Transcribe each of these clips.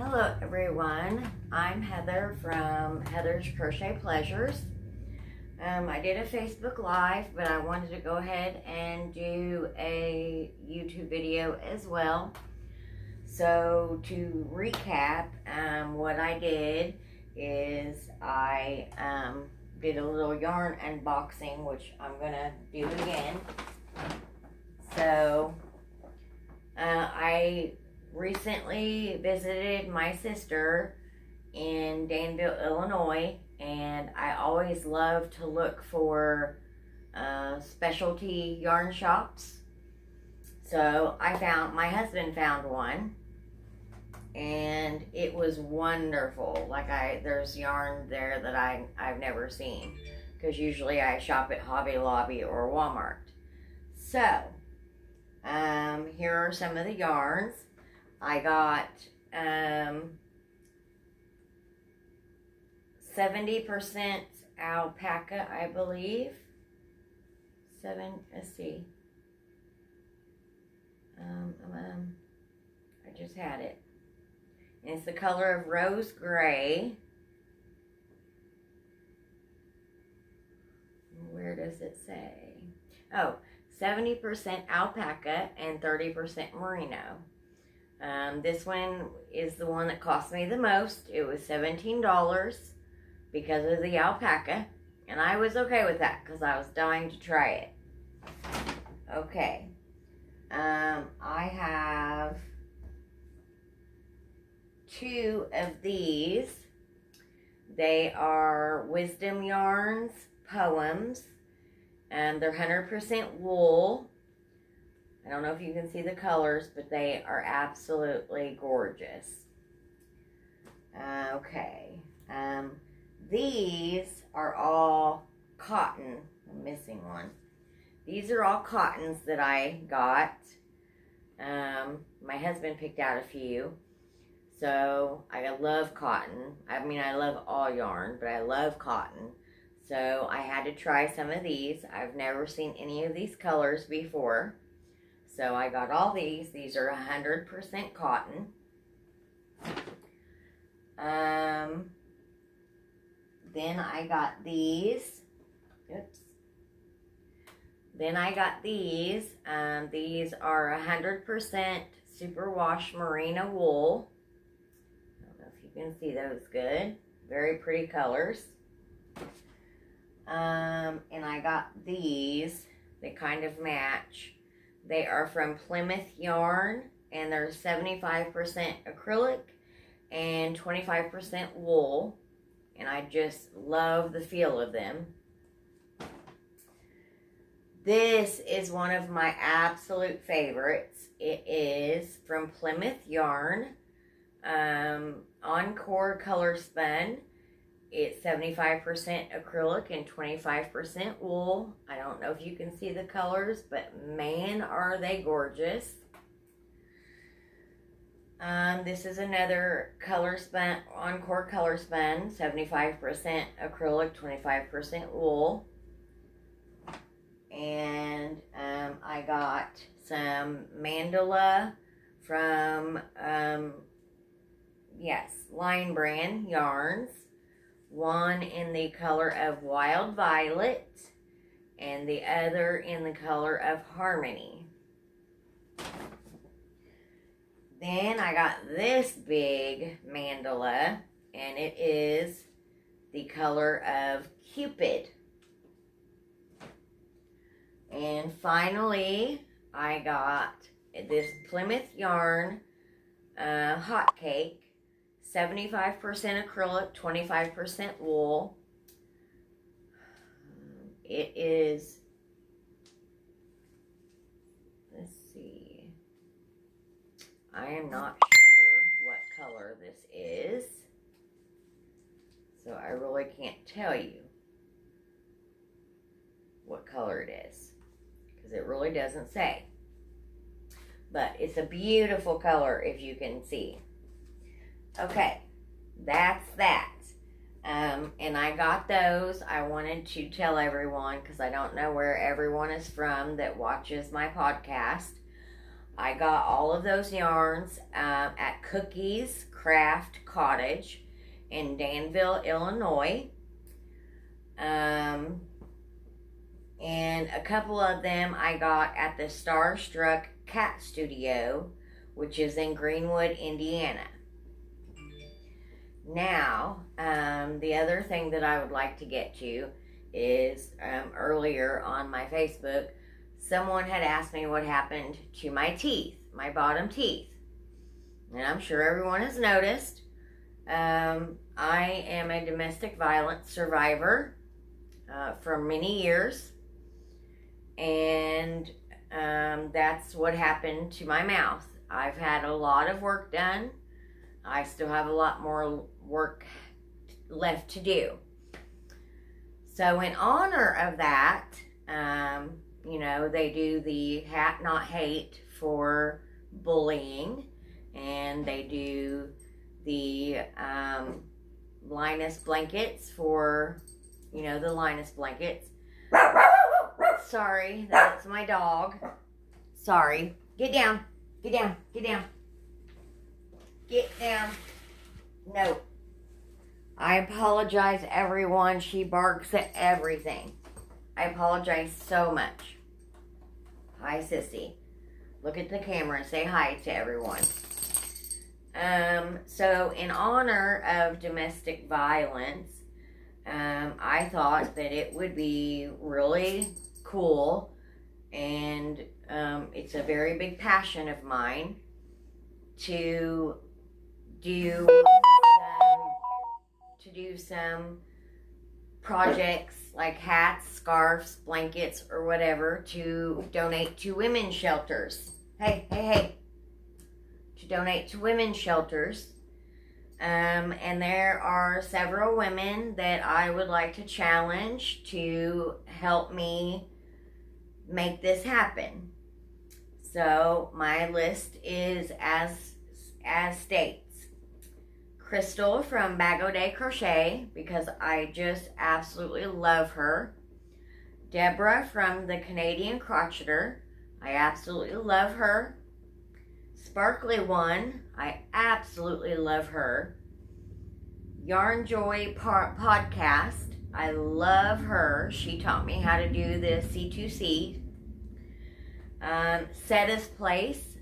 Hello everyone, I'm Heather from Heather's Crochet Pleasures. I did a Facebook Live, but I wanted to go ahead and do a YouTube video as well. So to recap, what I did is I did a little yarn unboxing, which I'm going to do again. So I recently visited my sister in Danville, Illinois, and I always love to look for specialty yarn shops. So my husband found one, and it was wonderful. There's yarn there that I've never seen, because usually I shop at Hobby Lobby or Walmart. So here are some of the yarns. I got 70% alpaca, I believe. Let's see. I just had it. And it's the color of rose gray. Where does it say? Oh, 70% alpaca and 30% merino. This one is the one that cost me the most. It was $17 because of the alpaca, and I was okay with that because I was dying to try it. Okay, I have two of these. They are Wisdom Yarns Poems, and they're 100% wool. I don't know if you can see the colors, but they are absolutely gorgeous. Okay. These are all cotton. I'm missing one. These are all cottons that I got. My husband picked out a few. So I love cotton. I mean, I love all yarn, but I love cotton. So I had to try some of these. I've never seen any of these colors before. So I got all these. These are 100% cotton. Then I got these. Oops. Then I got these. These are 100% Superwash Merino wool. I don't know if you can see those good. Very pretty colors. And I got these. They kind of match. They are from Plymouth Yarn, and they're 75% acrylic and 25% wool, and I just love the feel of them. This is one of my absolute favorites. It is from Plymouth Yarn, Encore Color Spun. It's 75% acrylic and 25% wool. I don't know if you can see the colors, but man, are they gorgeous. This is another color spun, Encore Color Spun, 75% acrylic, 25% wool. And I got some mandala from, Line Brand Yarns. One in the color of Wild Violet, and the other in the color of Harmony. Then I got this big mandala, and it is the color of Cupid. And finally, I got this Plymouth Yarn hot cake. 75% acrylic, 25% wool. It is, let's see, I am not sure what color this is, so I really can't tell you what color it is, because it really doesn't say. But it's a beautiful color, if you can see. Okay, that's that. And I got those. I wanted to tell everyone, because I don't know where everyone is from that watches my podcast. I got all of those yarns at Cookies Craft Cottage in Danville, Illinois. And a couple of them I got at the Starstruck Cat Studio, which is in Greenwood, Indiana. Now, the other thing that I would like to get to is earlier on my Facebook, someone had asked me what happened to my teeth, my bottom teeth. And I'm sure everyone has noticed. I am a domestic violence survivor for many years. And that's what happened to my mouth. I've had a lot of work done. I still have a lot more work left to do. So in honor of that, they do the Hat Not Hate for bullying, and they do the Linus blankets for, the Linus blankets. Sorry, that's my dog. Sorry. Get down. Get down. Get down. Get down. No. I apologize, everyone. She barks at everything. I apologize so much. Hi, Sissy. Look at the camera and say hi to everyone. So in honor of domestic violence, I thought that it would be really cool, and it's a very big passion of mine to do some projects like hats, scarves, blankets, or whatever to donate to women's shelters. Hey. To donate to women's shelters. And there are several women that I would like to challenge to help me make this happen. So my list is as states. Crystal from Bag O' Day Crochet, because I just absolutely love her. Deborah from the Canadian Crocheter, I absolutely love her. Sparkly One, I absolutely love her. Yarn Joy Podcast, I love her. She taught me how to do the C2C. Setta's Place,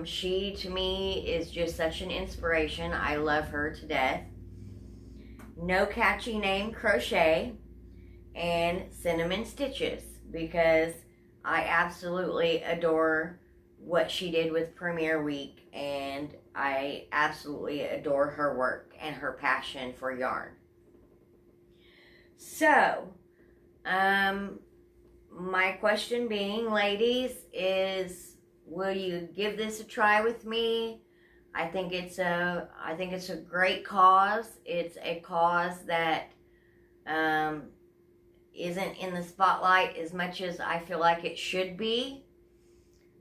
she to me is just such an inspiration. I love her to death. No Catchy Name Crochet, and Cinnamon Stitches, because I absolutely adore what she did with Premiere Week, and I absolutely adore her work and her passion for yarn. So, my question being, ladies, is will you give this a try with me? I think it's a great cause. It's a cause that isn't in the spotlight as much as I feel like it should be,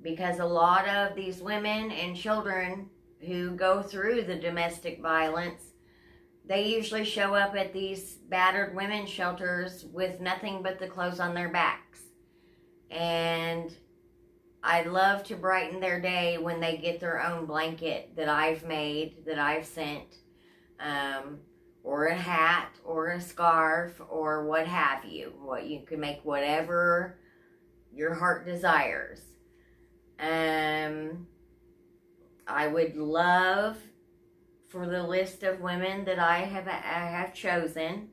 because a lot of these women and children who go through the domestic violence, they usually show up at these battered women's shelters with nothing but the clothes on their backs. And I love to brighten their day when they get their own blanket that I've made, that I've sent, or a hat, or a scarf, or what have you. What you can make whatever your heart desires. I would love for the list of women that I have chosen,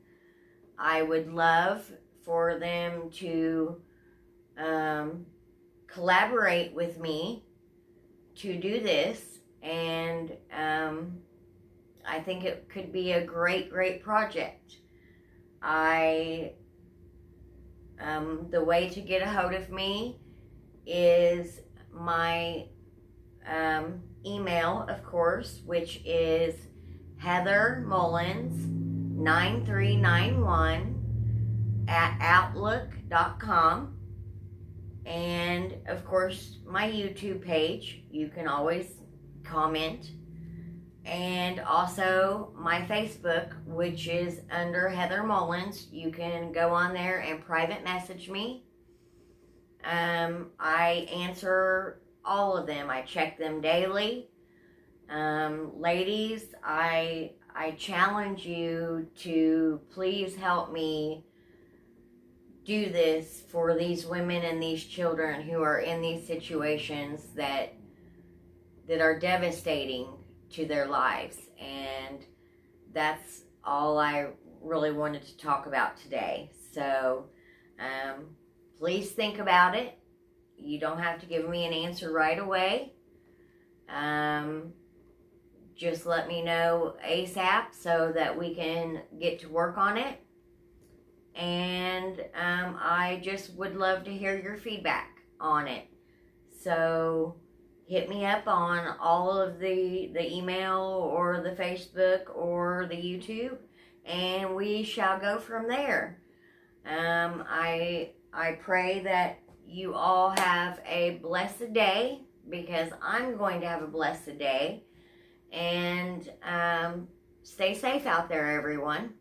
I would love for them to collaborate with me to do this, and I think it could be a great project. The way to get a hold of me is my email, of course, which is heathermullins9391@outlook.com. And of course, my YouTube page, you can always comment. And also my Facebook, which is under Heather Mullins. You can go on there and private message me. I answer all of them. I check them daily. Ladies, I challenge you to please help me do this for these women and these children who are in these situations that are devastating to their lives. And that's all I really wanted to talk about today. So please think about it. You don't have to give me an answer right away. Just let me know ASAP so that we can get to work on it. And I just would love to hear your feedback on it. So hit me up on all of the email or the Facebook or the YouTube, and we shall go from there. I pray that you all have a blessed day, because I'm going to have a blessed day. And stay safe out there, everyone.